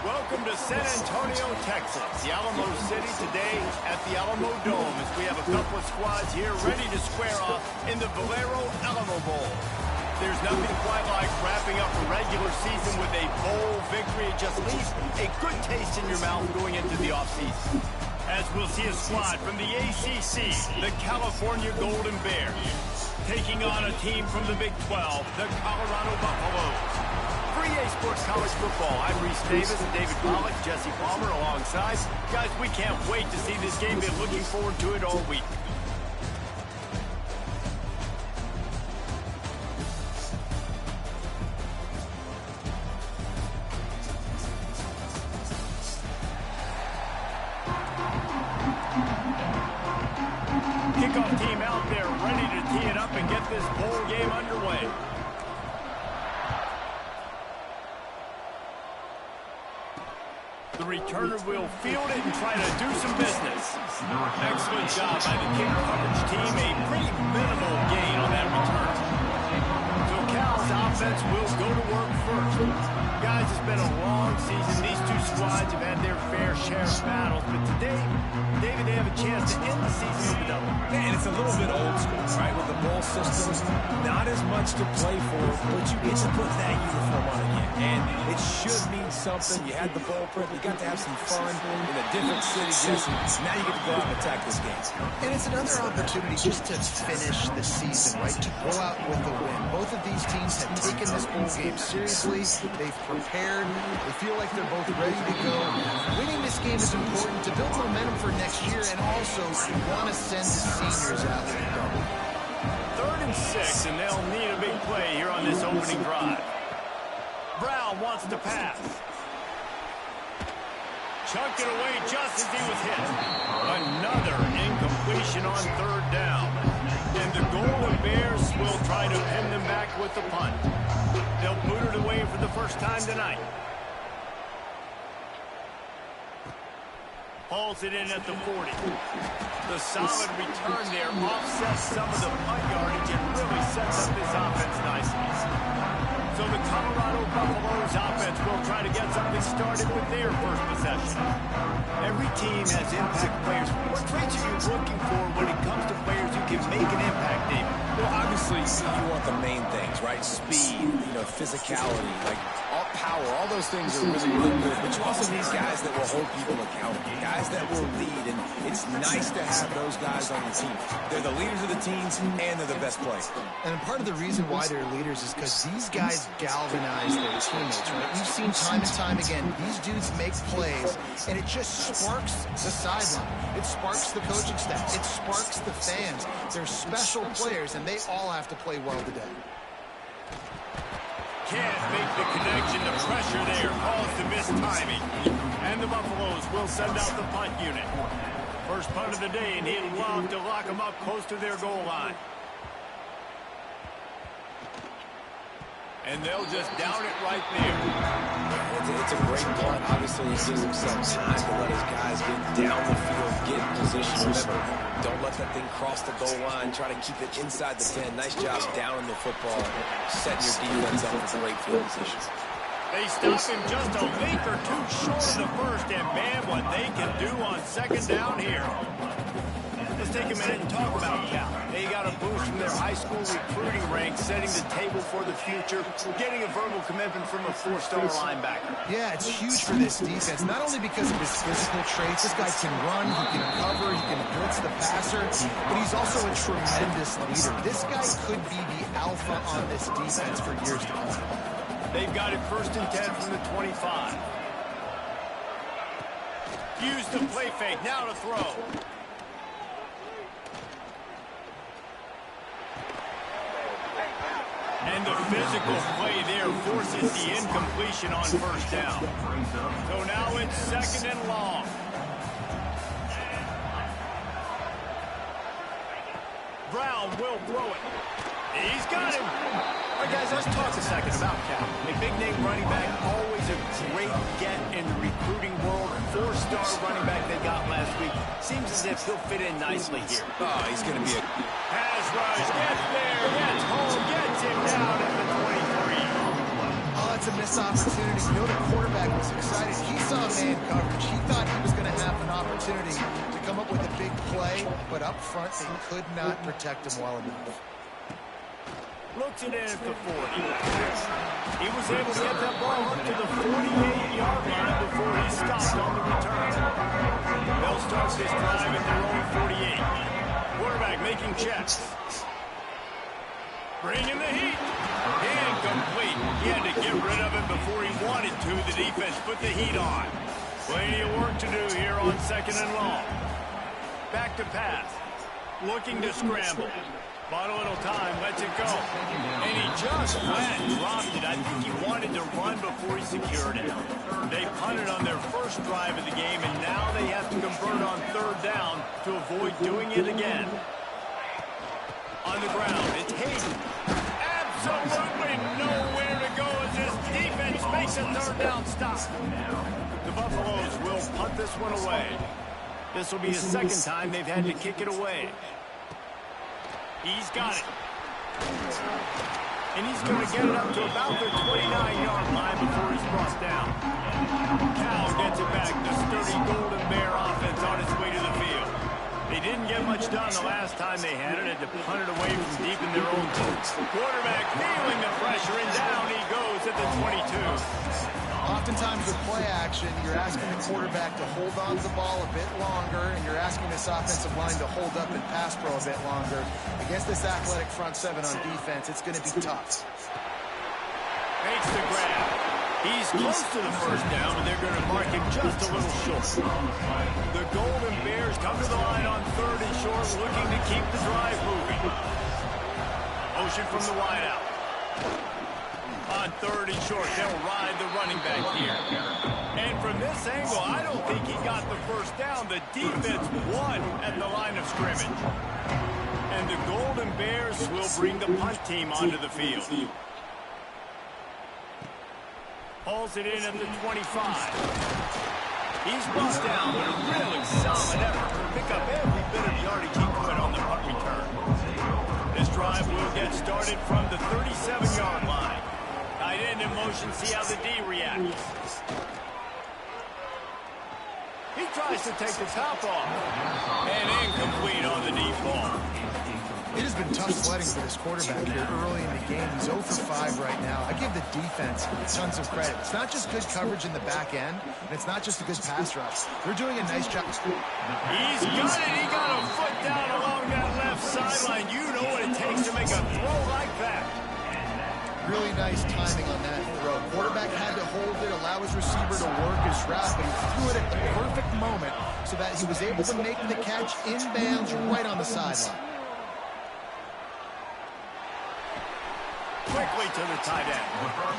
Welcome to San Antonio, Texas, the Alamo City today at the Alamo Dome as we have a couple of squads here ready to square off in the Valero Alamo Bowl. There's nothing quite like wrapping up a regular season with a bowl victory. It just leaves a good taste in your mouth going into the offseason. As we'll see a squad from the ACC, the California Golden Bears, taking on a team from the Big 12, the Colorado Buffaloes. For EA Sports College Football, I'm Reese Davis and David Pollack, Jesse Palmer alongside. Guys, we can't wait to see this game. Been looking forward to it all week. Kickoff team out there ready to tee it up and get this bowl game underway. The returner will field it and try to do some business. Excellent job by the kick coverage team. A pretty minimal gain on that return. So Cal's offense will go to work first. Guys, it's been a long season. These two squads have had their fair share of battles. But today, David, they have a chance to end the season with a double. And it's a little bit old school, right? With the bowl system, not as much to play for, but you get to put that uniform on again. And it should mean something. You had the bowl prep. You got to have some fun in a different city. Now you get to go out and attack this game. And it's another opportunity just to finish the season, right? To go out with a win. Both of these teams have taken this bowl game seriously. They've prepared. They feel like they're both ready to go. Winning this game is important to build momentum for next year, and also you want to send the seniors out there to go. 3rd and 6, and they'll need a big play here on this opening drive. Brown wants to pass. Chucked it away just as he was hit. Another incompletion on 3rd down. And the Golden Bears will try to pin them back with the punt. They'll boot it away for the first time tonight. Hauls it in at the 40. The solid return there offsets some of the punt yardage and really sets up this offense nicely. So the Colorado Buffaloes offense will try to get something started with their first possession. Every team has impact players. What traits are you looking for when it comes to players who can make an impact, David? Well, obviously, you want the main things, right? Speed, physicality, like all power, all those things are really, really good. But you also need guys that will hold people accountable, guys that will lead. And it's nice to have those guys on the team. They're the leaders of the teams, and they're the best players. And part of the reason why they're leaders is because these guys galvanize their teammates, right? You've seen time and time again, these dudes make plays, and it just sparks the sideline. It sparks the coaching staff. It sparks the fans. They're special players, and they all have to play well today. Can't make the connection. The pressure there caused the missed timing. And the Buffaloes will send out the punt unit. First punt of the day, and he'd love to lock them up close to their goal line. And they'll just down it right there. It's a great punt. Obviously, he gives himself time to let his guys get down the field, get in position. Remember, don't let that thing cross the goal line. Try to keep it inside the 10. Nice job down in the football, setting your defense up for great field position. They stop him just a length or two short of the first, and man, what they can do on 2nd down here. Let's take a minute and talk about Cal. They got a boost from their high school recruiting ranks, setting the table for the future, getting a verbal commitment from a 4-star linebacker. Yeah, it's huge for this defense, not only because of his physical traits. This guy can run, he can cover, he can blitz the passer, but he's also a tremendous leader. This guy could be the alpha on this defense for years to come. They've got it 1st and 10 from the 25. Use the play fake, now to throw. And the physical play there forces the incompletion on 1st down. So now it's 2nd and long. Brown will throw it. He's got him. All right, guys, let's talk a second about Cal. A big-name running back, always a great get in the recruiting world. 4-star running back they got last week. Seems as if he'll fit in nicely here. Oh, he's going to be a... Pass rush, gets there, gets home, gets him down at the 23. That's a missed opportunity. You know, the quarterback was excited. He saw man coverage. He thought he was going to have an opportunity to come up with a big play, but up front, they could not protect him well enough. Looks it in at the 40. He was able to get that ball up to the 48-yard line before he stopped on the return. They'll start this drive at their own 48. Quarterback making checks. Bringing the heat. Incomplete. He had to get rid of it before he wanted to. The defense put the heat on. Plenty of work to do here on 2nd and long. Back to pass. Looking to scramble. Bought a little time, lets it go. And he just flat dropped it. I think he wanted to run before he secured it. They punted on their first drive of the game, and now they have to convert on 3rd down to avoid doing it again. On the ground, it's Hayden. Absolutely nowhere to go as this defense makes a 3rd down stop. The Buffaloes will punt this one away. This will be the 2nd time they've had to kick it away. He's got it. And he's going to get it up to about the 29-yard line before he's brought down. Cal gets it back. The sturdy Golden Bear offense on its way to the field. They didn't get much done the last time they had it. Had to punt it away from deep in their own boots. Quarterback feeling the pressure, and down he goes at the 22. Oftentimes with play action, you're asking the quarterback to hold on to the ball a bit longer, and you're asking this offensive line to hold up and pass pro a bit longer. Against this athletic front 7 on defense, it's going to be tough. Makes the grab. He's close to the 1st down, but they're going to mark him just a little short. The Golden Bears come to the line on 3rd and short, looking to keep the drive moving. Motion from the wideout. On 3rd and short, they'll ride the running back here. And from this angle, I don't think he got the 1st down. The defense won at the line of scrimmage. And the Golden Bears will bring the punt team onto the field. Hauls it in at the 25. He's brought down with a really solid effort to pick up every bit of yardage he could on the punt return. This drive will get started from the 37-yard line. Tight end in motion, see how the D reacts. He tries to take the top off. And incomplete on the deep ball. It has been tough sledding for this quarterback here early in the game. He's 0 for 5 right now. I give the defense tons of credit. It's not just good coverage in the back end, and it's not just a good pass rush. They're doing a nice job. He's got it. He got a foot down along that left sideline. You know what it takes to make a throw like that. Really nice timing on that throw. Quarterback had to hold it, allow his receiver to work his route, but he threw it at the perfect moment so that he was able to make the catch inbounds right on the sideline. Quickly to the tight end.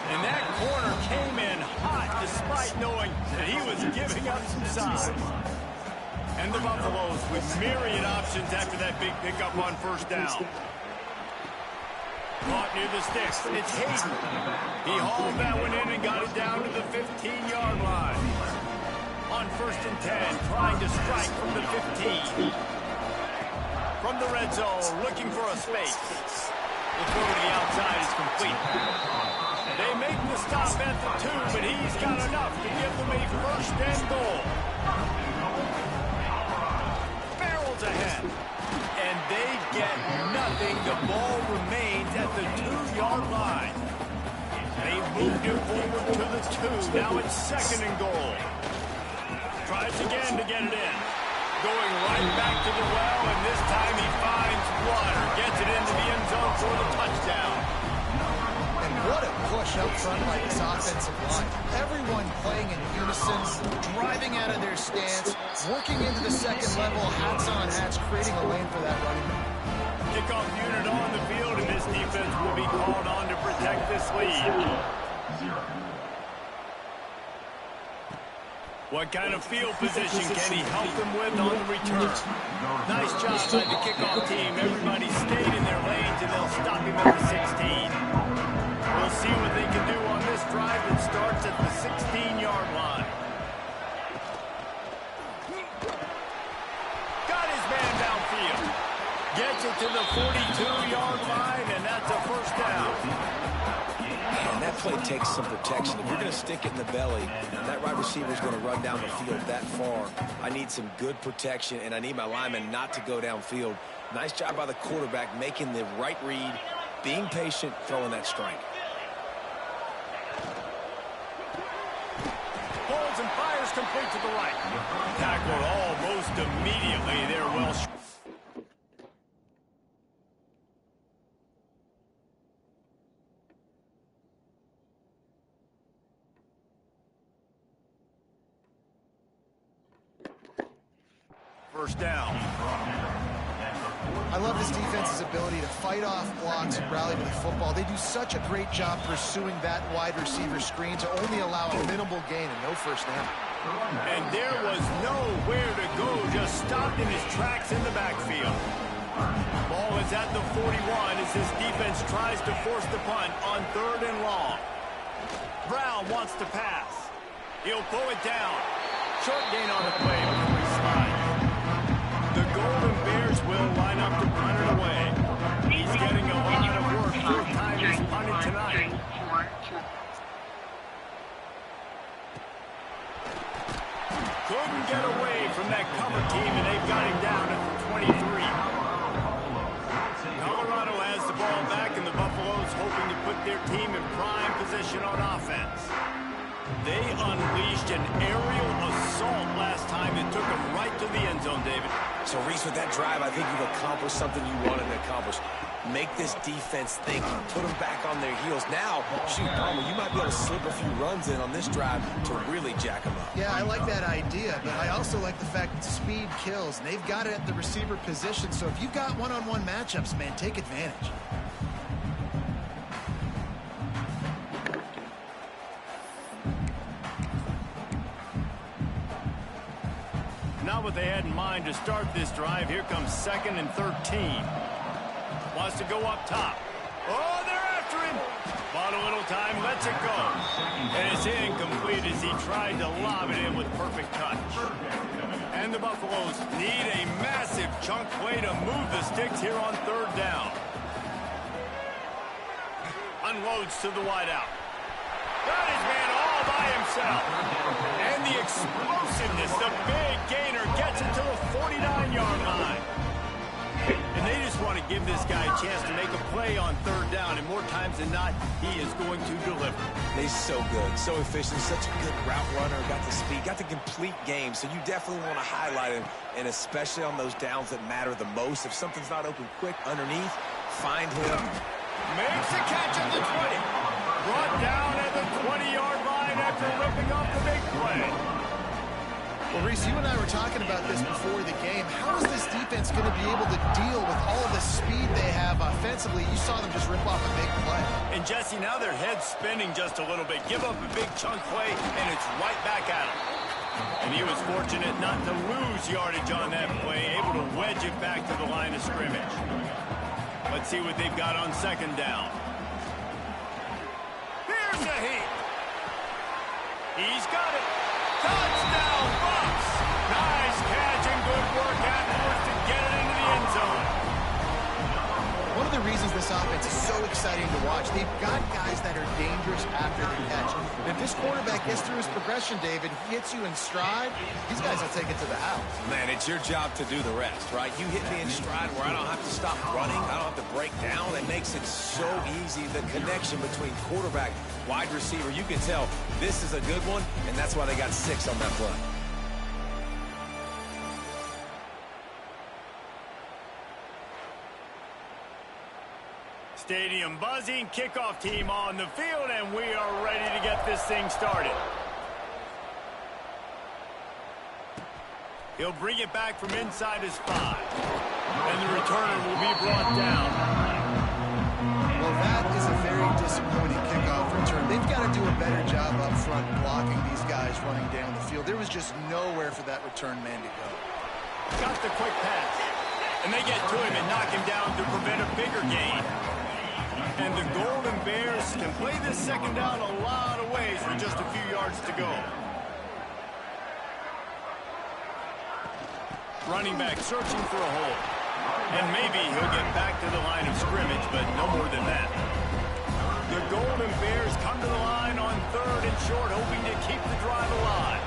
And that corner came in hot despite knowing that he was giving up some size. And the Buffaloes with myriad options after that big pickup on 1st down. Caught near the sticks. It's Hayden. He hauled that one in and got it down to the 15-yard line. On 1st and 10, trying to strike from the 15. From the red zone, looking for a space. The throw to the outside is complete. They make the stop at the 2, but he's got enough to give them a 1st and goal. Barrels ahead. And they get nothing. The ball remains at the 2-yard line. They moved it forward to the 2. Now it's 2nd and goal. Tries again to get it in. Going right back to the well, and this time he finds water. Gets it into the end zone for the touchdown. And what a push up front by this offensive line. Everyone playing in unison, driving out of their stance, working into the 2nd level, hats on hats, creating a lane for that running back. Kickoff unit on the field, and this defense will be called on to protect this lead. What kind of field position can he help them with on the return? Nice job by the kickoff team. Everybody stayed in their lanes, and they'll stop him at the 16. We'll see what they can do on this drive that starts at the 16-yard line. Got his man downfield. Gets it to the 42-yard line, and that's a 1st down. And that play takes some protection. If you're going to stick it in the belly, and that wide receiver is going to run down the field that far, I need some good protection, and I need my lineman not to go downfield. Nice job by the quarterback making the right read, being patient, throwing that strike. Holds and fires complete to the right. Tackled almost immediately there, Welsh. First down. I love this defense's ability to fight off blocks and rally to the football. They do such a great job pursuing that wide receiver screen to only allow a minimal gain and no first down. And there was nowhere to go, just stopped in his tracks in the backfield. Ball is at the 41 as this defense tries to force the punt on 3rd and long. Brown wants to pass. He'll pull it down. Short gain on the play before he slides. The Golden Bears will line up to punt it away. He's getting a lot of work. 4th time he's punted tonight. Couldn't get away from that cover team, and they've got him down at the 23. Colorado has the ball back, and the Buffaloes hoping to put their team in prime position on offense. They unleashed an aerial assault last time that took them right to the end zone, David. So, Reese, with that drive, I think you've accomplished something you wanted to accomplish. Make this defense think, put them back on their heels. Now, shoot, Palmer, you might be able to slip a few runs in on this drive to really jack them up. Yeah, I like that idea, but I also like the fact that speed kills, and they've got it at the receiver position. So if you've got one-on-one matchups, man, take advantage. Not what they had in mind to start this drive. Here comes 2nd and 13. Wants to go up top. Oh, they're after him. Bought a little time, lets it go. And it's incomplete as he tried to lob it in with perfect touch. And the Buffaloes need a massive chunk play to move the sticks here on 3rd down. Unloads to the wideout. Got his man all by himself. And the explosiveness, the big gainer gets it to the 49-yard line. And they just want to give this guy a chance to make a play on 3rd down. And more times than not, he is going to deliver. He's so good, so efficient, such a good route runner, got the speed, got the complete game. So you definitely want to highlight him, and especially on those downs that matter the most. If something's not open quick underneath, find him. Makes the catch at the 20. Brought down at the 20-yard line after ripping off the big play. Well, Reese, you and I were talking about this before the game. How is this defense going to be able to deal with all of the speed they have offensively? You saw them just rip off a big play. And, Jesse, now their head's spinning just a little bit. Give up a big chunk play, and it's right back at him. And he was fortunate not to lose yardage on that play, able to wedge it back to the line of scrimmage. Let's see what they've got on 2nd down. Here's the heat. He's got it. Touchdown, Bucks! Nice catch and good work afterwards to get it into the end zone. One of the reasons this offense is so exciting to watch, they've got guys that are dangerous after the catch. And if this quarterback gets through his progression, David, he hits you in stride, these guys will take it to the house. Man, it's your job to do the rest, right? You hit me in stride where I don't have to stop running, I don't have to break down. It makes it so easy, the connection between quarterback, wide receiver. You can tell this is a good one, and that's why they got 6 on that play. Stadium buzzing, kickoff team on the field, and we are ready to get this thing started. He'll bring it back from inside his 5. And the returner will be brought down. Well, that is a very disappointing kickoff return. They've got to do a better job up front blocking these guys running down the field. There was just nowhere for that return man to go. Got the quick pass. And they get to him and knock him down to prevent a bigger gain. And the Golden Bears can play this 2nd down a lot of ways with just a few yards to go. Running back searching for a hole. And maybe he'll get back to the line of scrimmage, but no more than that. The Golden Bears come to the line on 3rd and short, hoping to keep the drive alive.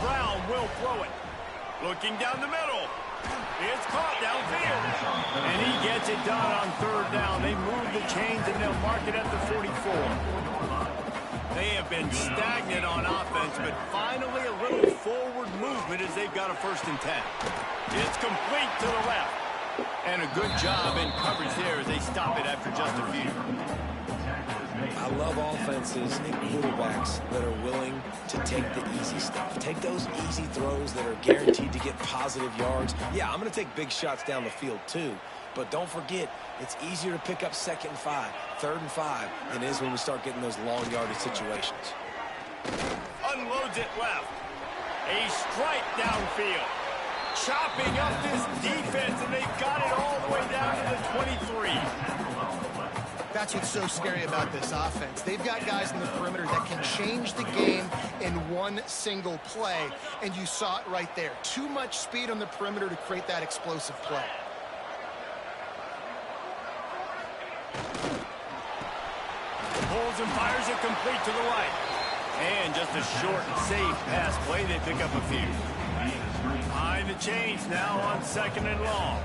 Brown will throw it. Looking down the middle. It's caught downfield. And he gets it done on 3rd down. They move the chains and they'll mark it at the 44. They have been stagnant on offense, but finally a little forward movement as they've got a 1st and 10. It's complete to the left. And a good job in coverage there as they stop it after just a few. I love offenses and quarterbacks that are willing to take the easy stuff. Take those easy throws that are guaranteed to get positive yards. Yeah, I'm going to take big shots down the field too. But don't forget, it's easier to pick up 2nd and 5, 3rd and 5 than it is when we start getting those long yardage situations. Unloads it left. A strike downfield. Chopping up this defense, and they've got it all the way down to the 23. That's what's so scary about this offense. They've got guys in the perimeter that can change the game in one single play, and you saw it right there. Too much speed on the perimeter to create that explosive play. Pulls and fires it complete to the right. And just a short and safe pass play. They pick up a few. Behind the chains now on 2nd and long.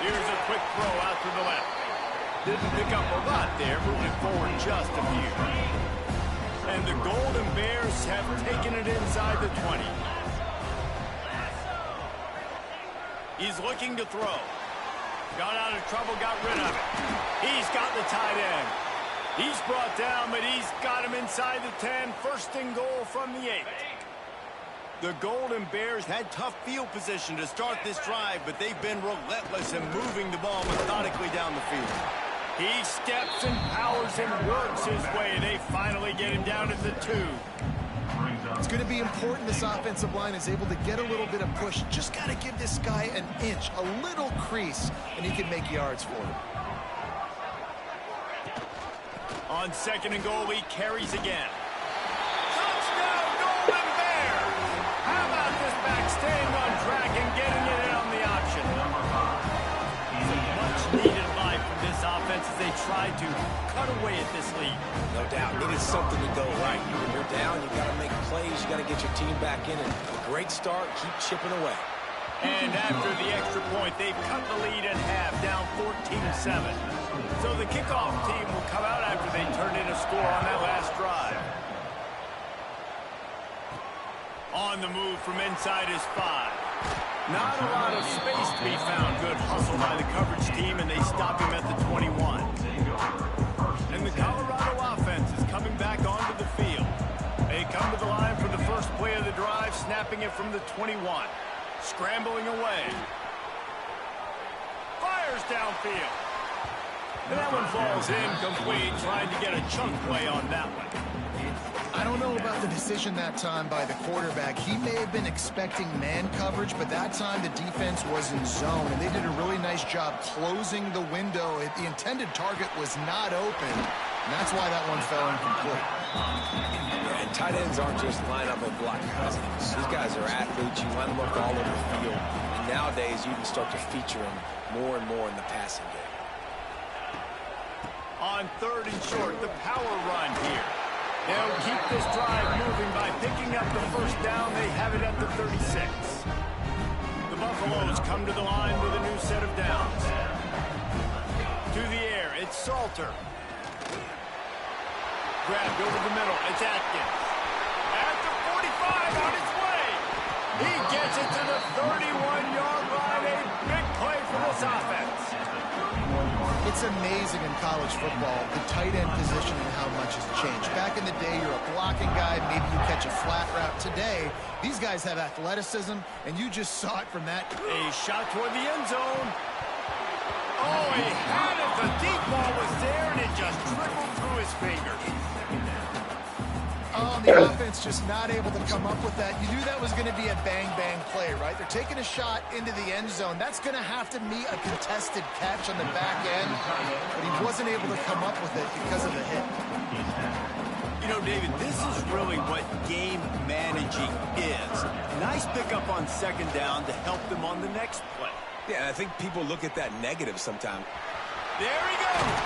Here's a quick throw out to the left. Didn't pick up a lot there, moving forward just a few. And the Golden Bears have taken it inside the 20. He's looking to throw. Got out of trouble, got rid of it. He's got the tight end. He's brought down, but he's got him inside the 10. 1st and goal from the 8. The Golden Bears had tough field position to start this drive, but they've been relentless in moving the ball methodically down the field. He steps and powers and works his way, and they finally get him down at the 2. It's going to be important this offensive line is able to get a little bit of push. Just got to give this guy an inch, a little crease, and he can make yards for him. On 2nd and goal, he carries again. Touchdown, Golden Bears! How about this back staying on track and getting it in on the option? Some much-needed life from this offense as they try to cut away at this lead. No doubt, needed something to go right. When you're down, you got to make plays. You got to get your team back in, and a great start, keep chipping away. And after the extra point, they've cut the lead in half, down 14-7. So the kickoff team will come out after they turned in a score on that last drive. On the move from inside his 5. Not a lot of space to be found. Good hustle by the coverage team, and they stop him at the 21. And the Colorado offense is coming back onto the field. They come to the line for the first play of the drive, snapping it from the 21. Scrambling away. Fires downfield. And that one falls incomplete, trying to get a chunk play on that one. I don't know about the decision that time by the quarterback. He may have been expecting man coverage, but that time the defense was in zone, and they did a really nice job closing the window. The intended target was not open, and that's why that one fell incomplete. Yeah, and tight ends aren't just line up and block guys. These guys are athletes. You line them up all over the field. And nowadays, you can start to feature them more and more in the passing game. On 3rd and short, the power run here. They'll keep this drive moving by picking up the 1st down. They have it at the 36. The Buffaloes come to the line with a new set of downs. To the air, it's Salter. Grabbed over the middle, it's Atkins. At the 45, on its way. He gets it to the 31-yard line. A big play for this offense. It's amazing in college football, the tight end position and how much has changed. Back in the day, you're a blocking guy, maybe you catch a flat route. Today, these guys have athleticism, and you just saw it from that. A shot toward the end zone. Oh, he had it. The deep ball was there, and it just trickled through his fingers. Oh, the offense just not able to come up with that. You knew that was going to be a bang-bang play, right? They're taking a shot into the end zone. That's going to have to meet a contested catch on the back end, but he wasn't able to come up with it because of the hit. You know, David, this is really what game managing is. Nice Nice pickup on second down to help them on the next play. Yeah, and I think people look at that negative sometimes. There he goes.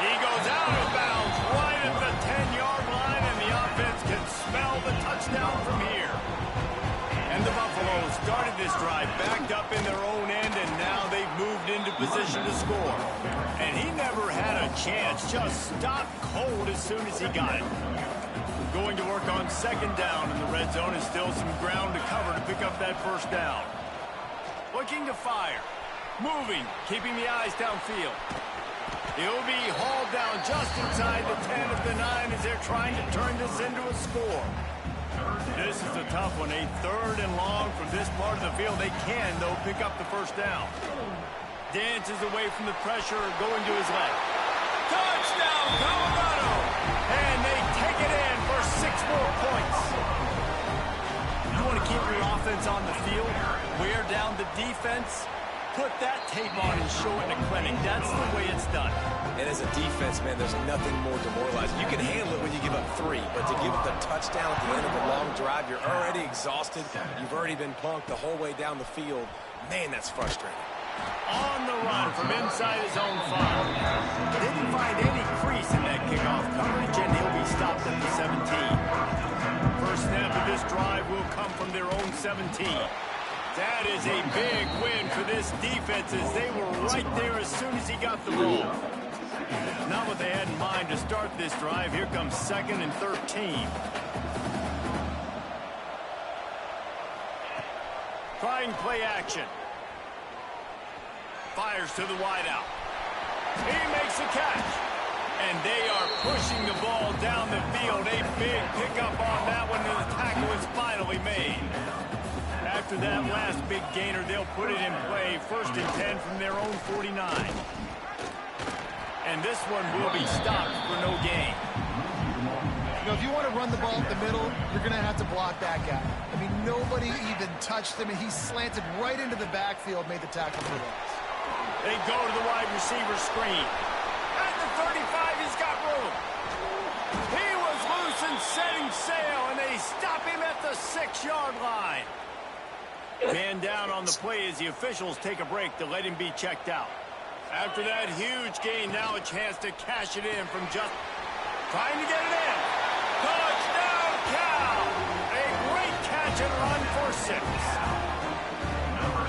He goes out of bounds right at the 10-yard line, and the offense can smell the touchdown from here. And the Buffalo started this drive backed up in their own end, and now they've moved into position to score. And he never had a chance, just stopped cold as soon as he got it. Going to work on second down, and the red zone is still some ground to cover to pick up that first down. Looking to fire. Moving, keeping the eyes downfield. He'll be hauled down just inside the 10 of the 9 as they're trying to turn this into a score. This is a tough one, a third and long from this part of the field. They can, though, pick up the first down. Dances away from the pressure, going to his left. Touchdown, Colorado! And they take it in for 6 more points. You want to keep your offense on the field, wear down the defense, put that tape on and show it in a clinic. That's the way it's done. And as a defense, man, there's nothing more demoralizing. You can handle it when you give up 3, but to give up the touchdown at the end of a long drive, you're already exhausted. You've already been punked the whole way down the field. Man, that's frustrating. On the run from inside his own 5. Didn't find any crease in that kickoff coverage, and he'll be stopped at the 17. First snap of this drive will come from their own 17. That is a big win for this defense as they were right there as soon as he got the ball. Not what they had in mind to start this drive. Here comes 2nd and 13. Trying play action. Fires to the wideout. He makes a catch. And they are pushing the ball down the field. A big pickup on that one, and the tackle is finally made. After that last big gainer, they'll put it in play. 1st and 10 from their own 49. And this one will be stopped for no gain. You know, if you want to run the ball up the middle, you're going to have to block that guy. I mean, nobody even touched him, and he slanted right into the backfield, made the tackle for loss. They go to the wide receiver screen. At the 35, he's got room. He was loose and setting sail, and they stop him at the 6-yard line. Man down on the play as the officials take a break to let him be checked out. After that huge gain, now a chance to cash it in from just trying to get it in. Touchdown, Cal! A great catch and run for 6.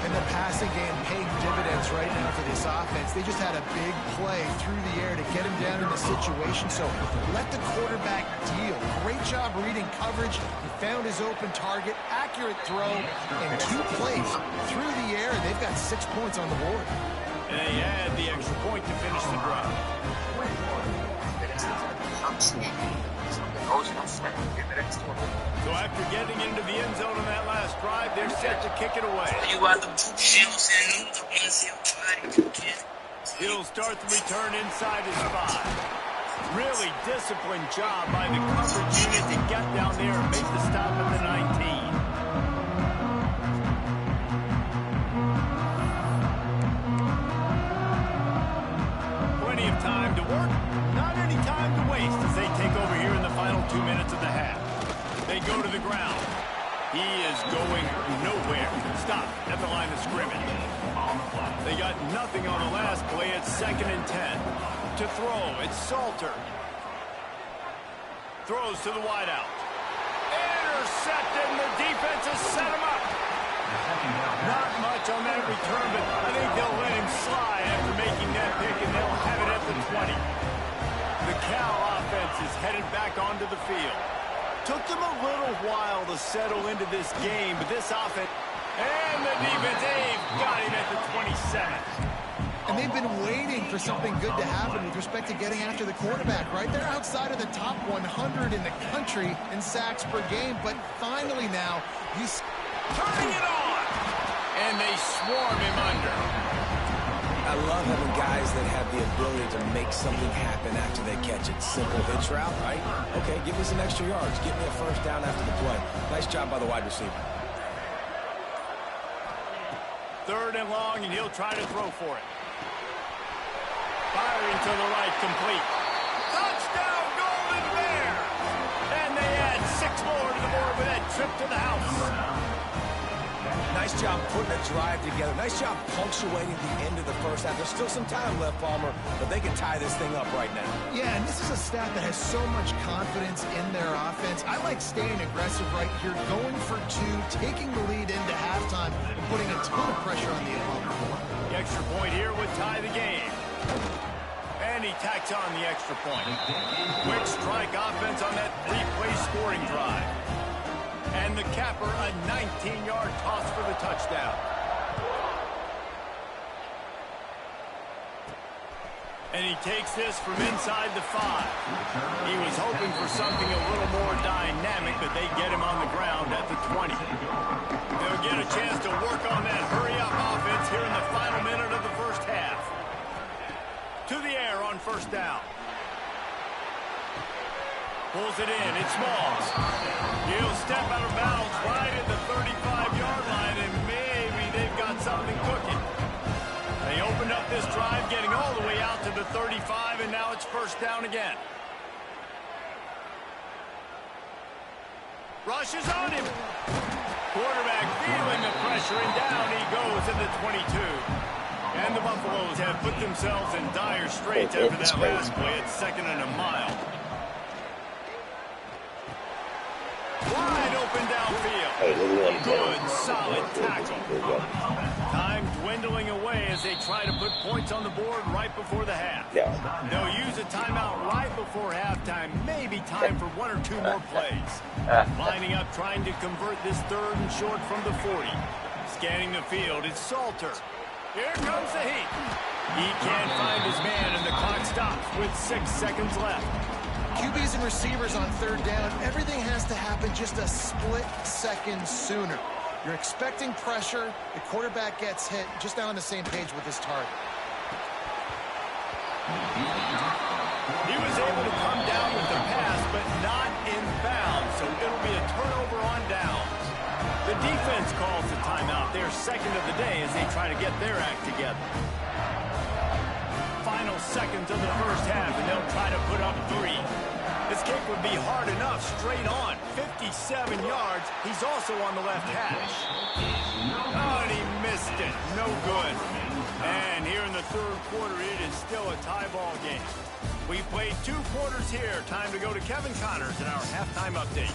And the passing game paying dividends right now for this offense. They just had a big play through the air to get him down in the situation. So let the quarterback deal. Great job reading coverage. He found his open target, accurate throw, and 2 plays through the air. They've got 6 points on the board. And they add the extra point to finish the drive. So after getting into the end zone on that last drive, they're set to kick it away. He'll start the return inside his 5. Really disciplined job by the coverage unit to get down there and make the stop at the 19. Plenty of time to work, not any time to waste as they take over here in the final 2 minutes of the half. They go to the ground. He is going nowhere. Stop at the line of scrimmage. They got nothing on the last play. It's 2nd and 10. To throw, it's Salter. Throws to the wideout. Intercepted, and the defense has set him up. Not much on that return, but I think they'll let him slide after making that pick, and they'll have it at the 20. The Cal offense is headed back onto the field. Took them a little while to settle into this game, but this offense... And the defense, they've got him at the 27. And they've been waiting for something good to happen with respect to getting after the quarterback, right? They're outside of the top 100 in the country in sacks per game, but finally now, he's turning it on! And they swarm him under. I love having guys that have the ability to make something happen after they catch it. Simple hitch route, right? Okay, give me some extra yards. Get me a first down after the play. Nice job by the wide receiver. 3rd and long, and he'll try to throw for it. Firing to the right, complete. Touchdown, Golden Bears! And they add 6 more to the board with that trip to the house. Nice job putting a drive together. Nice job punctuating the end of the first half. There's still some time left, Palmer, but they can tie this thing up right now. Yeah, and this is a staff that has so much confidence in their offense. I like staying aggressive right here, going for two, taking the lead into halftime, and putting a ton of pressure on the opponent. The extra point here would tie the game. And he tacks on the extra point. Quick strike offense on that three-play scoring drive. And the capper, a 19-yard toss for the touchdown. And he takes this from inside the 5. He was hoping for something a little more dynamic, but they get him on the ground at the 20. They'll get a chance to work on that hurry-up offense here in the final minute of the first half. To the air on first down. Pulls it in. It's Smalls. He'll step out of bounds right at the 35-yard line, and maybe they've got something cooking. They opened up this drive, getting all the way out to the 35, and now it's first down again. Rushes on him. Quarterback feeling the pressure, and down he goes at the 22. And the Buffaloes have put themselves in dire straits after that last play at 2nd and a mile. Wide open downfield. Good, solid tackle. Time dwindling away as they try to put points on the board right before the half. They'll use a timeout right before halftime. Maybe time for 1 or 2 more plays. Lining up, trying to convert this 3rd and short from the 40. Scanning the field, it's Salter. Here comes the heat. He can't find his man, and the clock stops with 6 seconds left. QBs and receivers on 3rd down, everything has to happen just a split second sooner. You're expecting pressure, the quarterback gets hit, just not on the same page with his target. He was able to come down with the pass, but not in bounds, so it'll be a turnover on downs. The defense calls the timeout, their 2nd of the day, as they try to get their act together. Final seconds of the first half, and they'll try to put up 3. This kick would be hard enough, straight on. 57 yards. He's also on the left hash. Oh, and he missed it. No good. And here in the 3rd quarter, it is still a tie ball game. We played 2 quarters here. Time to go to Kevin Connors in our halftime update.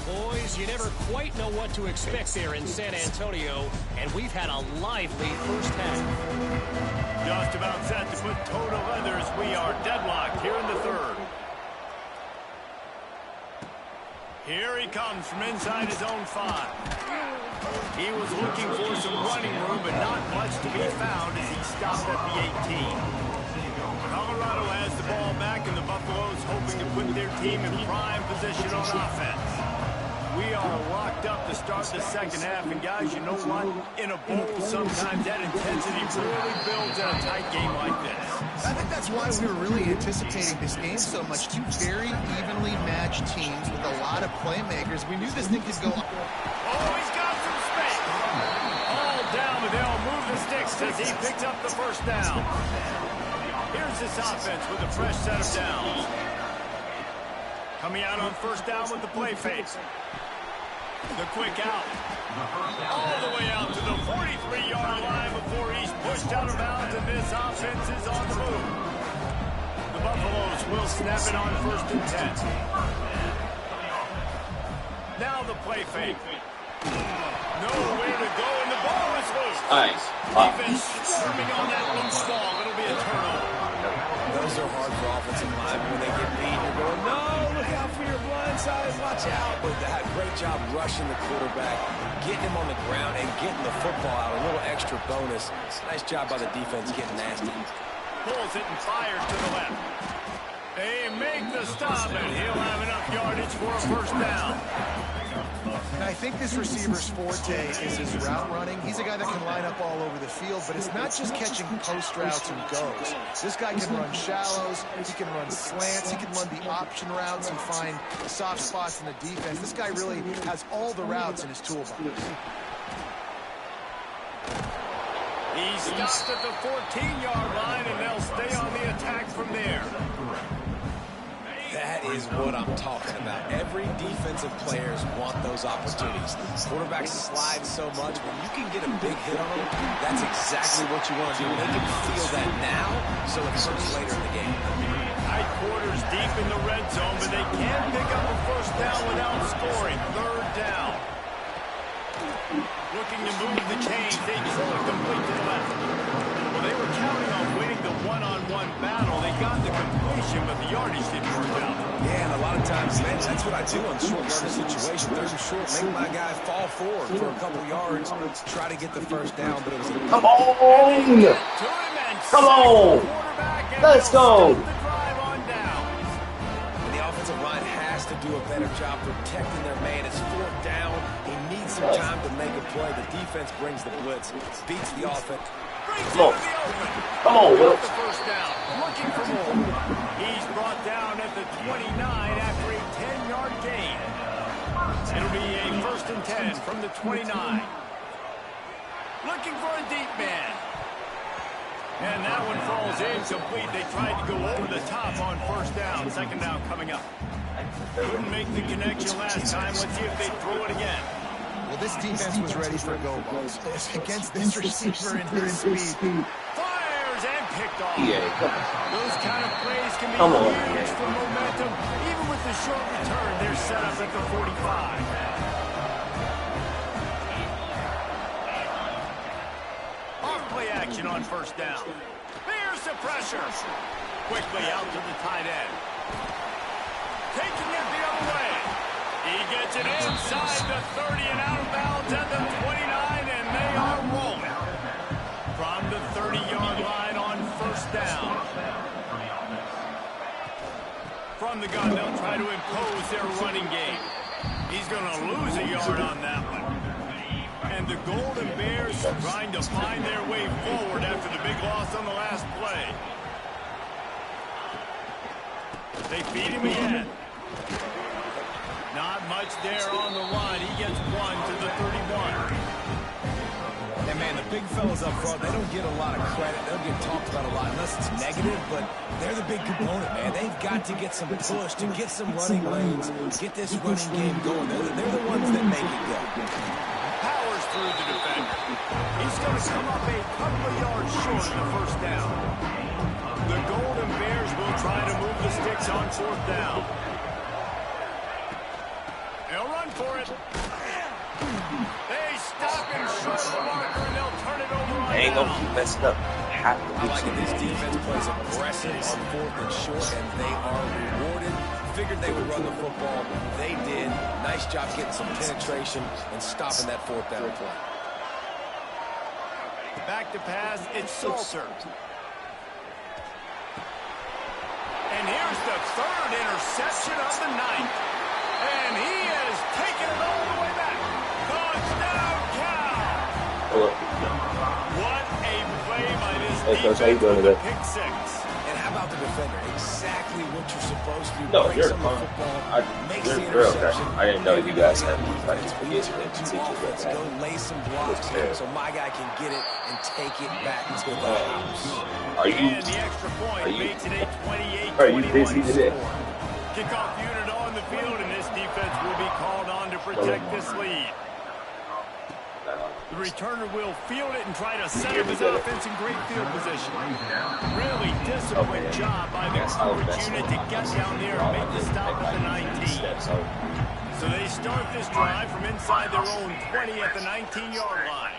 Boys, you never quite know what to expect there in San Antonio, and we've had a lively first half. Just about set to put toe to leather as we are deadlocked here in the 3rd. Here he comes from inside his own 5. He was looking for some running room, but not much to be found as he stopped at the 18. Colorado has the ball back, and the Buffaloes hoping to put their team in prime position on offense. We are locked up to start the 2nd half, and guys, you know what? In a bowl, sometimes that intensity really builds in a tight game like this. I think that's why we were really anticipating this game so much. 2 very evenly matched teams with a lot of playmakers. We knew this thing could go. Oh, he's got some space. All down, but they'll move the sticks as he picks up the first down. Here's this offense with a fresh set of downs. Coming out on first down with the play fake. The quick out. All the way out to the 43-yard line before he's pushed out of bounds, and this offense is on the move. The Buffaloes will snap it on 1st and 10. Now the play fake. Nowhere to go, and the ball is loose. Nice. Defense swarming on that loose ball. It'll be a turnover. Those are hard for offensive linemen when they get beat. You're going, no, look out for your blind side, watch out. But they had a great job rushing the quarterback, getting him on the ground, and getting the football out. A little extra bonus. Nice job by the defense getting nasty. Pulls it and fires to the left. They make the stop, and he'll have enough yardage for a first down. And I think this receiver's forte is his route running. He's a guy that can line up all over the field, but it's not just catching post routes and goes. This guy can run shallows, he can run slants, he can run the option routes and find soft spots in the defense. This guy really has all the routes in his toolbox. He stopped at the 14-yard line, and they'll stay on the attack from there. That is what I'm talking about. Every defensive players want those opportunities. Quarterbacks slide so much. When you can get a big hit on them, that's exactly what you want to do. They can feel that now, so it hurts later in the game. Tight quarters deep in the red zone, but they can't pick up a first down without scoring. Third down. Looking to move the chains. They throw it complete to the left. Well, they were counting on winning the one-on-one battle. They got the completion, but the yardage didn't work out. Yeah, and a lot of times, man, that's what I do on short yardage situations. Third and short, make my guy fall forward for a couple yards, try to get the first down, but it was a... Come on! Come on! Let's go! The offensive line has to do a better job protecting their man. It's fourth down. He needs some time to make a play. The defense brings the blitz, beats the offense. Come on. Come on, Will. The first down. Looking for more. He's brought down at the 29 after a 10-yard gain. It'll be a 1st and 10 from the 29. Looking for a deep man. And that one falls incomplete. They tried to go over the top on first down. Second down coming up. Couldn't make the connection last time. Let's see if they throw it again. Well, this defense was ready for go balls. Against this receiver and his speed. Fires and picked off. Yeah, Those kind of plays can be come on. huge for momentum. Even with the short return, they're set up at the 45. Off-play action on first down. There's the pressure. Quickly out to the tight end. Taking it the other way. He gets it inside the 30 and out of bounds at the 29, and they are rolling. From the 30-yard line on first down. From the gun, they'll try to impose their running game. He's going to lose a yard on that one. And the Golden Bears trying to find their way forward after the big loss on the last play. They feed him again. Not much there on the run. He gets one to the 31. And, man, the big fellas up front, they don't get a lot of credit. They don't get talked about a lot unless it's negative, but they're the big component, man. They've got to get some push, to get some running lanes, get this running game going. They're the ones that make it go. Powers through the defender. He's going to come up a couple of yards short of the first down. The Golden Bears will try to move the sticks on fourth down. They'll run for it. They stop him short of the marker, and they'll turn it over on Ain't down. gonna keep messing up. Have to I like it. This defense plays aggressive on fourth and short, and they are rewarded. Figured they would run the football. They did. Nice job getting some penetration and stopping that fourth down play. Back to pass, it's Salter. And here's the third interception of the night. And he has taken it all the way back. Touchdown, Cal! What a play by this defense with a pick six. And how about the defender? Exactly what you're supposed to do. No, Breaks you're on the fine. football, makes the You're okay. interception. I didn't know you guys had like spaghetti in particular. Offense, go lay some blocks here so my guy can get it and take it back to the house. Are you? And the extra point makes it a 28-21 Are you busy today? score. Kickoff unit on the field, and this defense will be called on to protect this lead. The returner will field it and try to set up his offense in great field position. Really disciplined job by the coverage unit to get down there and make the stop at the 19. So they start this drive from inside their own 20 at the 19-yard line.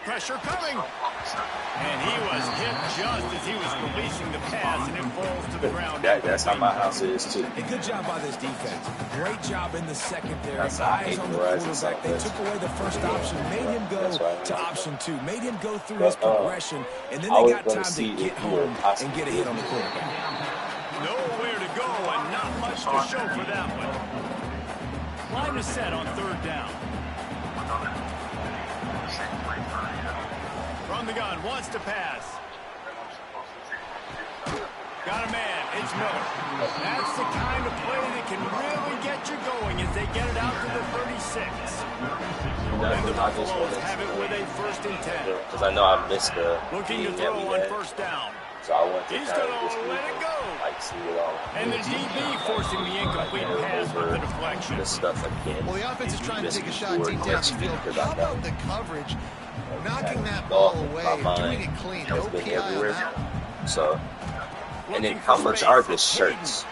Pressure coming. And he was hit just as he was releasing the pass, and it falls to the ground. That's how my house is, too. A good job by this defense. Great job in the secondary. That's how I Eyes hate on the Verizon quarterback. They Southwest. took away the first option, made him go to option two, made him go through his But, progression, and then I they was got gonna time see to get if you were home and possibly get a hit on the quarterback. Nowhere to go and not much to show for that one. Line is set on third down. From the gun, wants to pass. Got a man, it's Miller. That's the kind of play that can really get you going as they get it out to the 36. And the Buffaloes have it with a 1st and 10. Because I know I missed the Looking to game throw that we on had. first down. So I want to He's kind of going just to let it go. like see it all. And the DB forcing the incomplete pass with the deflection. The stuff again. Well, the offense is trying to take a shot deep down the field. How about the coverage? Knocking that ball ball away, doing it clean, no PI on that one. So, and then how much are the shirts?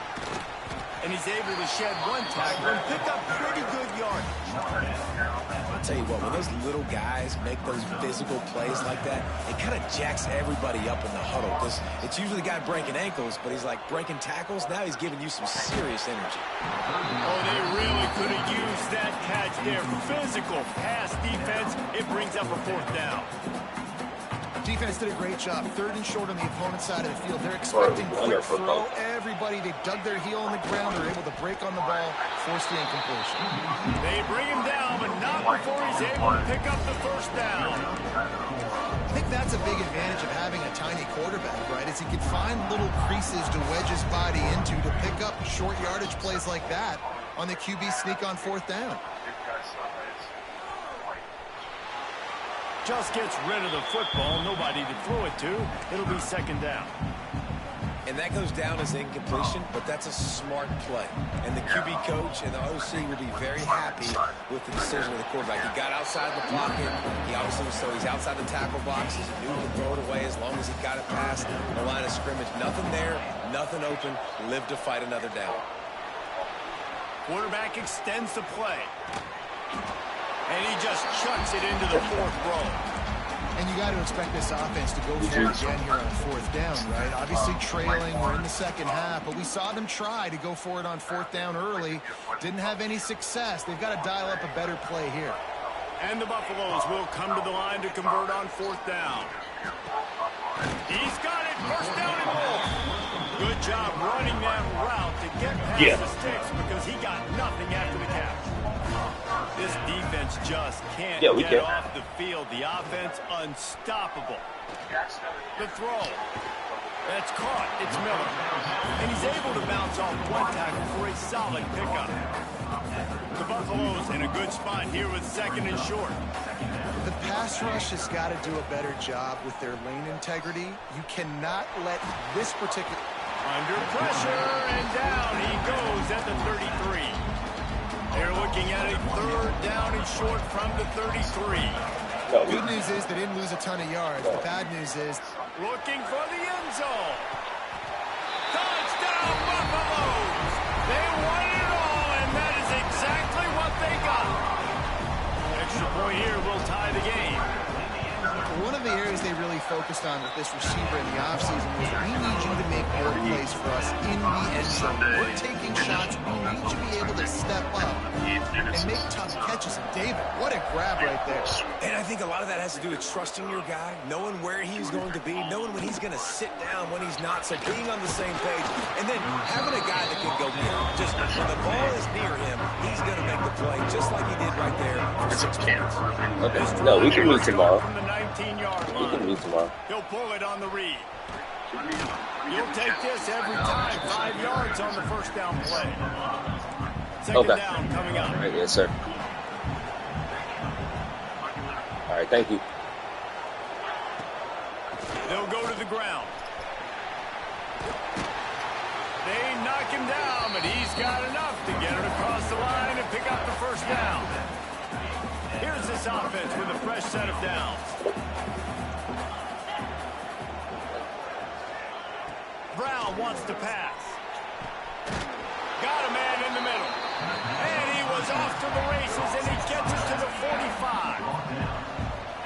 And he's able to shed one tackle and pick up pretty good yardage. I'll tell you what, when those little guys make those physical plays like that, it kind of jacks everybody up in the huddle, because it's usually the guy breaking ankles, but he's like breaking tackles. Now he's giving you some serious energy. Oh, they really could have used that catch there. Physical pass defense. It brings up a 4th down. Defense did a great job. 3rd and short on the opponent's side of the field. They're expecting quick throw. Everybody, they dug their heel on the ground. They're able to break on the ball, force the incompletion. They bring him down, but not before he's able to pick up the 1st down. I think that's a big advantage of having a tiny quarterback, right? Is he can find little creases to wedge his body into to pick up short yardage plays like that on the QB sneak on 4th down. Just gets rid of the football. Nobody to throw it to. It'll be 2nd down. And that goes down as incompletion, but that's a smart play. And the QB coach and the OC will be very happy with the decision of the quarterback. He got outside the pocket. He obviously, so he's outside the tackle box. He knew to throw it away as long as he got it past the line of scrimmage. Nothing there, nothing open. Live to fight another down. Quarterback extends the play. And he just chucks it into the 4th row. And you got to expect this offense to go for it again here on 4th down, right? Obviously trailing, we're in the 2nd half, but we saw them try to go for it on 4th down early. Didn't have any success. They've got to dial up a better play here. And the Buffaloes will come to the line to convert on 4th down. He's got it. 1st down and more. Good job running that route to get past the sticks, because he got nothing after the catch. This defense just can't get off the field. The offense unstoppable. The throw. That's caught. It's Miller. And he's able to bounce off one tackle for a solid pickup. The Buffaloes in a good spot here with 2nd and short. The pass rush has got to do a better job with their lane integrity. You cannot let this particular... Under pressure, and down he goes at the 33. They're looking at a 3rd down and short from the 33. Good news is they didn't lose a ton of yards. The bad news is... Looking for the end zone. Touchdown, Buffaloes! They won it all, and that is exactly what they got. Extra point here will tie the game. One of the areas they really focused on with this receiver in the offseason was, we need you to make more plays for us in the end zone. We're taking shots. We need you to be able to step up and make tough catches. And David, what a grab right there. And I think a lot of that has to do with trusting your guy, knowing where he's going to be, knowing when he's going to sit down, when he's not, so being on the same page, and then having a guy that can go near him. Just when the ball is near him, he's going to make the play, just like he did right there for 6 points. Okay. No, we can meet tomorrow. From the 19-yard line. We can meet tomorrow. He'll pull it on the read. He'll take this every time. 5 yards on the 1st down play. 2nd down coming up. All right, yes, sir. All right, thank you. They'll go to the ground. They knock him down, but he's got enough to get it across the line and pick up the 1st down. Here's this offense with a fresh set of downs. Brown wants to pass. Got a man in the middle. And he was off to the races, and he gets it to the 45.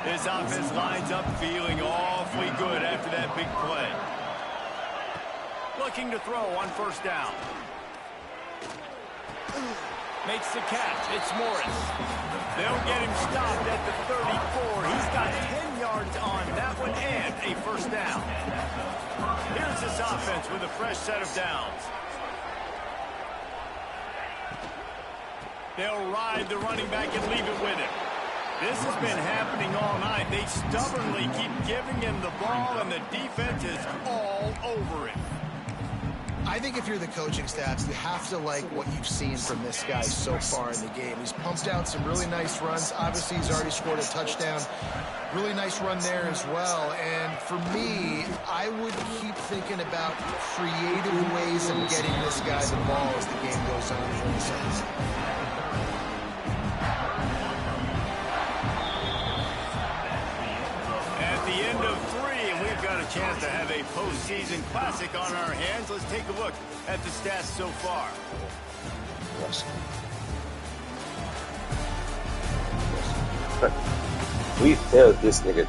This offense lines up feeling awfully good after that big play. Looking to throw on 1st down. Makes the catch. It's Morris. They'll get him stopped at the 34. He's got 10 yards on that one and a 1st down. Here's this offense with a fresh set of downs. They'll ride the running back and leave it with him. This has been happening all night. They stubbornly keep giving him the ball, and the defense is all over it. I think if you're the coaching staff, you have to like what you've seen from this guy so far in the game. He's pumped out some really nice runs. Obviously, he's already scored a touchdown. Really nice run there as well. And for me, I would keep thinking about creative ways of getting this guy the ball as the game goes on. At the end of 3, and we've got a chance to have a postseason classic on our hands. Let's take a look at the stats so far. We failed this nigga.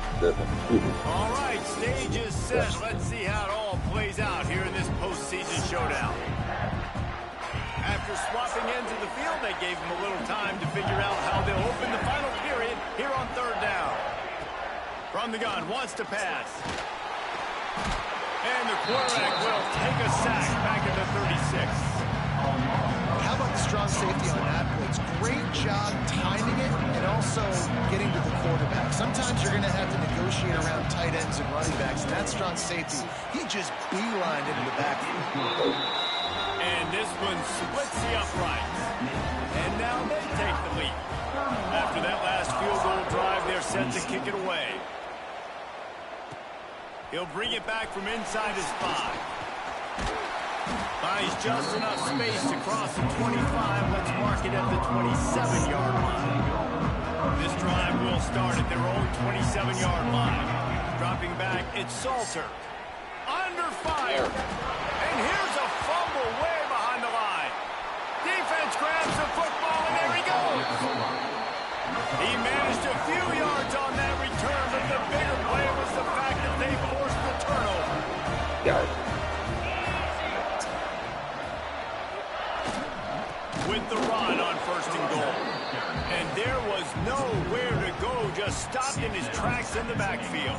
All right, stage is set. Let's see how it all plays out here in this postseason showdown. After swapping ends of the field, they gave him a little time to figure out how they'll open the final period here on 3rd down. From the gun, wants to pass. And the quarterback will take a sack back at the 36. How about the strong safety on that blitz? Great job timing it and also getting to the quarterback. Sometimes you're going to have to negotiate around tight ends and running backs, and that strong safety, he just beelined into the backfield. And this one splits the uprights. And now they take the lead. After that last field goal drive, they're set to kick it away. He'll bring it back from inside his 5. Buys just enough space to cross the 25. Let's mark it at the 27-yard line. This drive will start at their own 27-yard line. Dropping back, it's Salter. Under fire. And here's a fumble way behind the line. Defense grabs the football, and there he goes. He managed a few yards on that return, but the bigger play was the fact that they forced the turnover. Got it. With the run on 1st and goal. And there was nowhere to go, just stopped in his tracks in the backfield.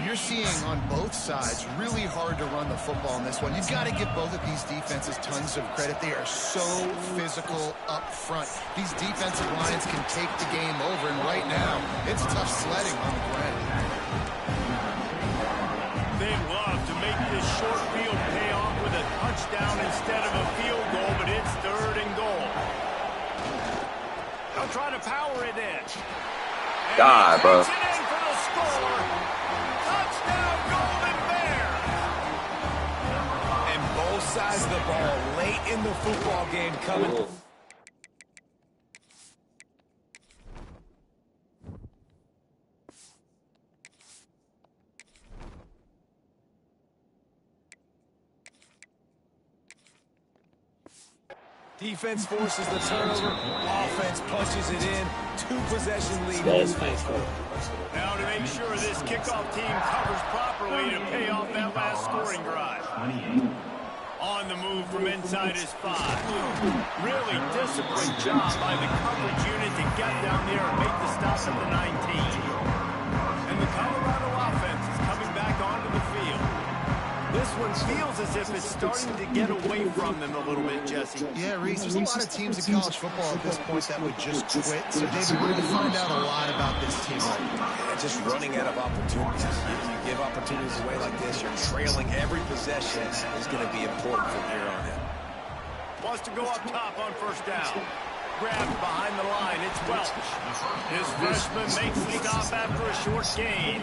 You're seeing on both sides really hard to run the football in this one. You've got to give both of these defenses tons of credit. They are so physical up front. These defensive lines can take the game over, and right now, it's tough sledding on the ground. They love to make this short field pay off with a touchdown instead of a field goal, but it's 3rd and goal. They'll try to power it in. And God, bro. It in for the score. Touchdown, Golden Bears. And both sides of the ball late in the football game coming. Defense forces the turnover. Offense punches it in. 2-possession lead in this first quarter. Now to make sure this kickoff team covers properly to pay off that last scoring drive. On the move from inside his 5. Really disciplined job by the coverage unit to get down there and make the stop at the 19. And the Colorado offense is coming back onto the field. This one feels as if it's starting to get away from them a little bit, Jesse. Yeah, Reese, there's a lot of teams in college football at this point that would just quit. So, David, we're going to find out a lot about this team right now. Yeah, just running out of opportunities. You give opportunities away like this, you're trailing every possession is going to be important from here on in. Wants to go up top on 1st down. Grabbed behind the line, it's Welch. His freshman makes the stop after a short gain.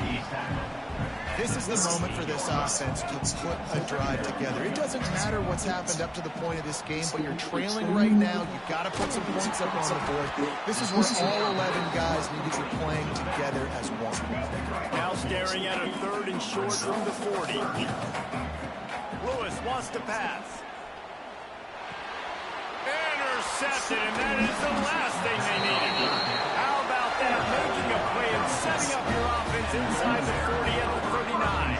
This is the moment for this offense to put a drive together. It doesn't matter what's happened up to the point of this game, but you're trailing right now. You've got to put some points up on the board. This is where all 11 guys need to be playing together as one. Now staring at a 3rd and short from the 40. Lewis wants to pass. Intercepted, and that is the last thing they needed. How about that? Making a play and setting up your offense inside the 40 at the 39.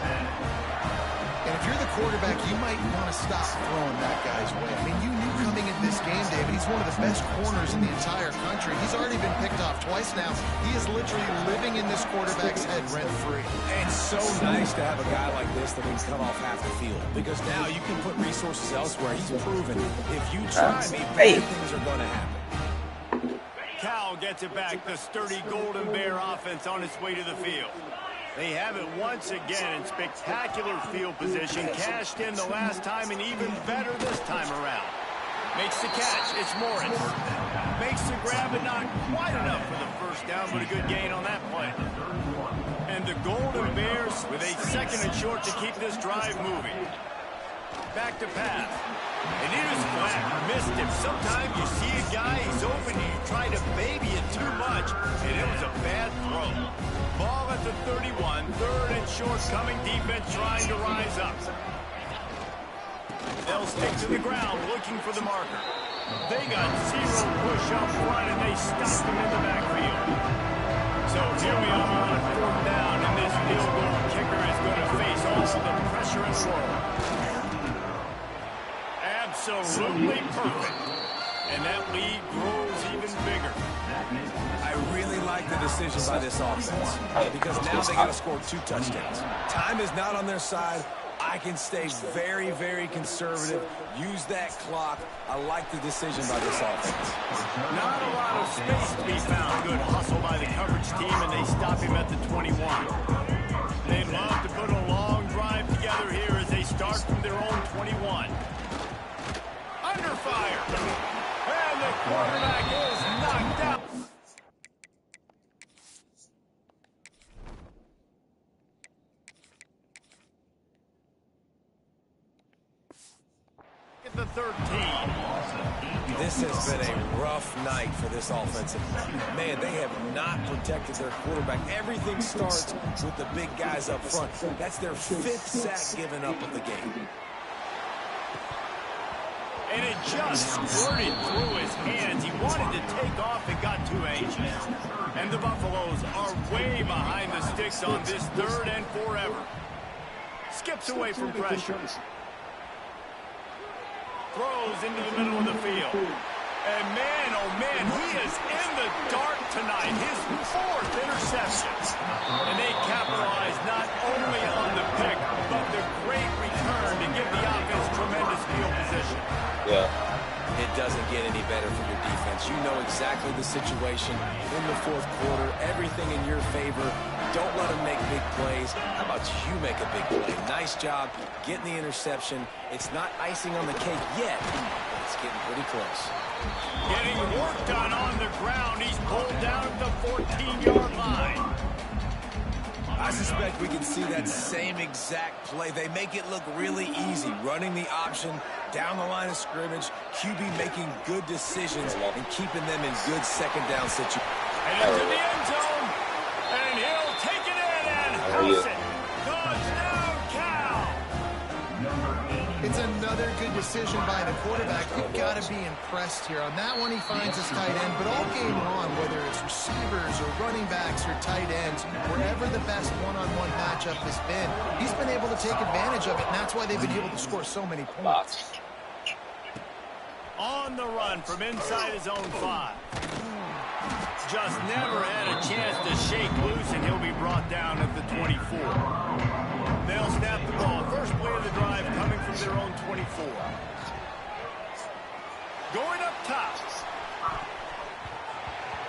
And if you're the quarterback, you might want to stop throwing that guy's way. I mean, you knew coming into this game, David, he's one of the best corners in the entire country. He's already been picked off twice now. He is literally living in this quarterback's head rent-free. And so nice to have a guy like this that can come off half the field, because now you can put resources elsewhere. He's proven if you try me, bad things are going to happen. Cal gets it back. The sturdy Golden Bear offense on its way to the field. They have it once again in spectacular field position. Cashed in the last time and even better this time around. Makes the catch. It's Morris. Makes the grab and not quite enough for the first down, but a good gain on that play. And the Golden Bears with a second and short to keep this drive moving. Back to pass. And it is flat. Missed him. Sometimes you see a guy, he's open, you try to baby it too much, and it was a bad throw. Ball at the 31. Third and short coming. Defense trying to rise up. They'll stick to the ground looking for the marker. They got zero push up front, and they stopped him in the backfield. So here we are on 4th down, and this field goal kicker is going to face all the pressure in the world. Absolutely perfect. And that lead grows even bigger. I really like the decision by this offense because now they got to score 2 touchdowns. Time is not on their side. I can stay very, very conservative. Use that clock. I like the decision by this offense. Not a lot of space to be found. Good hustle by the coverage team, and they stop him at the 21. They'd love to put a long drive together here as they start from their own 21. Under fire. And the quarterback is knocked out. At the 13. This has been a rough night for this offensive line. Man, they have not protected their quarterback. Everything starts with the big guys up front. That's their 5th sack given up of the game. And it just squirted through his hands. He wanted to take off and got too anxious. And the Buffaloes are way behind the sticks on this 3rd and forever. Skips away from pressure. Throws into the middle of the field. And man, oh man, he is in the dark tonight. His 4th interception. And they capitalize not only on the pick, but the great return to give the offense tremendous field position. Yeah. It doesn't get any better for your defense. You know exactly the situation in the 4th quarter. Everything in your favor. Don't let them make big plays. How about you make a big play? Nice job getting the interception. It's not icing on the cake yet, but it's getting pretty close. Getting work done on the ground. He's pulled down at the 14-yard line. I suspect we can see that same exact play. They make it look really easy, running the option down the line of scrimmage, QB making good decisions and keeping them in good second down situations. And into the end zone, and he'll take it in and house it. Touchdown, Cal! It's another good decision by the quarterback. You've got to be impressed here. On that one, he finds his tight end. But all game long, whether it's receivers or running backs or tight ends, wherever the best one-on-one matchup has been, he's been able to take advantage of it, and that's why they've been able to score so many points. On the run from inside his own 5. Just never had a chance to shake loose, and he'll be brought down at the 24. They'll snap the ball. First play of the drive coming from their own 24. Going up top.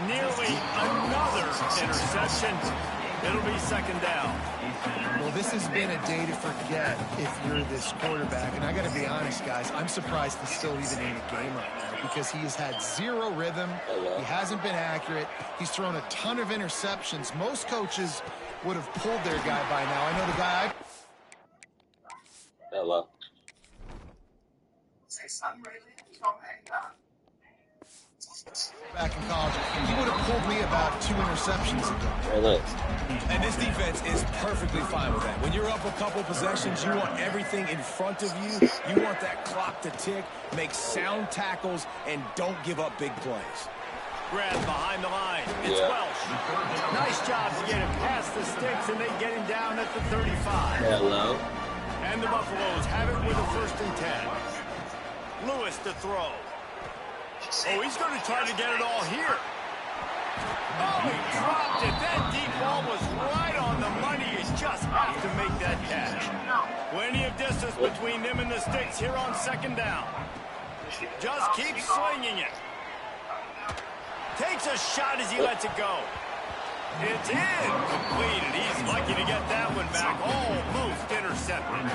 Nearly another interception. It'll be second down. Well, this has been a day to forget if you're this quarterback. And I got to be honest, guys, I'm surprised he's still even in the game right now because he has had zero rhythm. He hasn't been accurate. He's thrown a ton of interceptions. Most coaches would have pulled their guy by now. I know the guy Hello. back in college, he would have pulled me about 2 interceptions ago. And this defense is perfectly fine with that. When you're up a couple possessions, you want everything in front of you. You want that clock to tick, make sound tackles, and don't give up big plays. Grab behind the line. It's Welsh. Nice job to get him past the sticks, and they get him down at the 35. Hello. And the Buffaloes have it with a 1st and 10. Lewis to throw. Oh, he's going to try to get it all here. Oh, he dropped it. That deep ball was right on the money. You just have to make that catch. Plenty of distance between them and the sticks here on 2nd down. Just keep slinging it. Takes a shot as he lets it go. It's incomplete, and he's lucky to get that one back. Almost intercepted.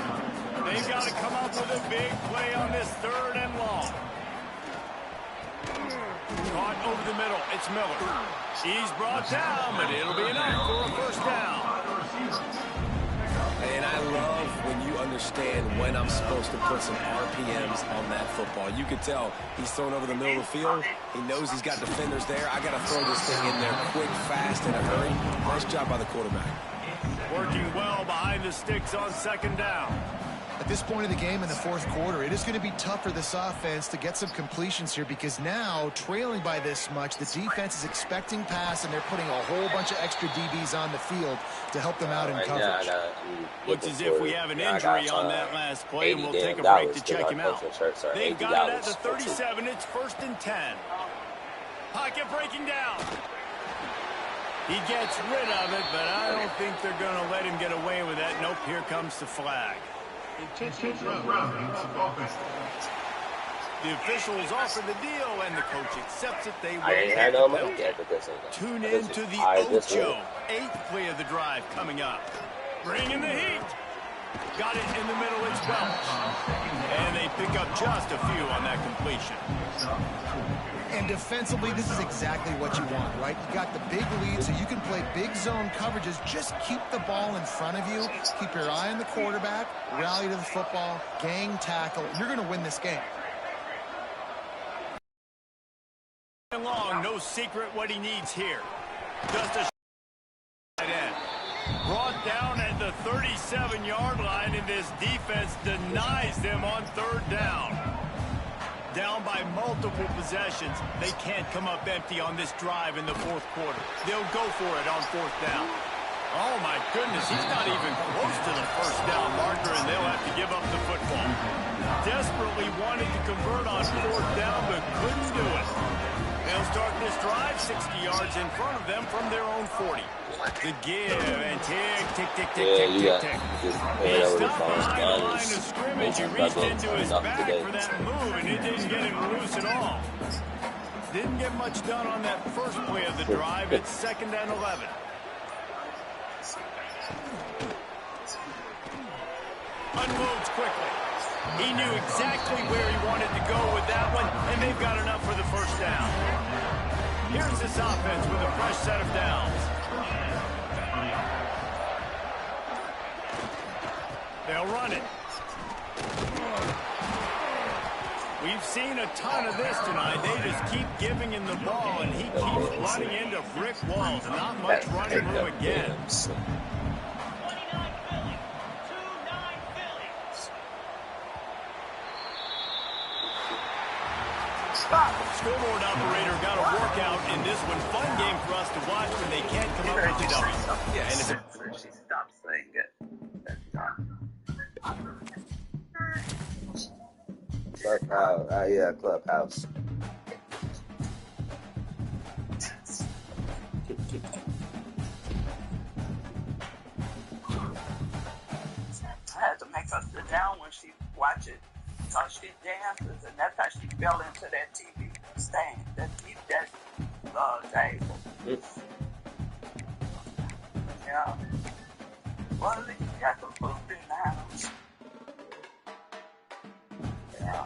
They've got to come up with a big play on this 3rd and long. Caught over the middle. It's Miller. He's brought down, but it'll be enough for a first down. And I love when you understand when I'm supposed to put some RPMs on that football. You could tell he's thrown over the middle of the field. He knows he's got defenders there. I got to throw this thing in there quick, fast, in a hurry. Nice job by the quarterback. Working well behind the sticks on 2nd down. At this point in the game in the 4th quarter, it is going to be tough for this offense to get some completions here because now, trailing by this much, the defense is expecting pass, and they're putting a whole bunch of extra DBs on the field to help them out in coverage. Looks as if we have an injury on that last play, and we'll take a break to check him out. They've got it at the 37. It's 1st and 10. Pocket breaking down. He gets rid of it, but I don't think they're going to let him get away with that. Nope, here comes the flag. The officials offer the deal, and the coach accepts it. They will take the penalty. Tune in to the Ocho. 8th play of the drive coming up. Bringing the heat. Got it in the middle. It's Welch. And they pick up just a few on that completion. And defensively, this is exactly what you want, right? You got the big lead, so you can play big zone coverages. Just keep the ball in front of you. Keep your eye on the quarterback. Rally to the football. Gang tackle. You're going to win this game. Long, no secret what he needs here. Just a tight end. Brought down at the 37-yard line, and this defense denies them on 3rd down. Down by multiple possessions. They can't come up empty on this drive in the 4th quarter. They'll go for it on 4th down. Oh, my goodness. He's not even close to the 1st down marker, and they'll have to give up the football. Desperately wanted to convert on 4th down, but couldn't do it. They'll start this drive 60 yards in front of them from their own 40. The give and tick, tick, tick, tick, tick, tick, tick. He stopped behind the line of scrimmage. He reached into his back for that move, and it didn't get him loose at all. Didn't get much done on that first play of the drive. It's 2nd and 11. Unloads quickly. He knew exactly where he wanted to go with that one, and they've got enough for the first down. Here's this offense with a fresh set of downs. They'll run it. We've seen a ton of this tonight. They just keep giving him the ball, and he keeps running into brick walls. Not much running room again. Scoreboard operator got a workout in this one. Fun game for us to watch when they can't come up with the W. Yeah, and it's a... She stopped saying it. Clubhouse. Yeah, Clubhouse. I had to make her sit down when she watched it. Because she dances, and that's how she fell into that TV stand, that table. Yeah. Well, at least you got some food in the house. Yeah.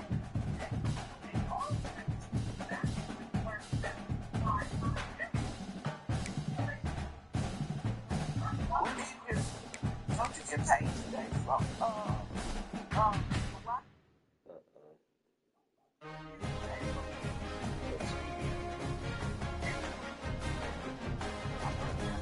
Don't you get paid today from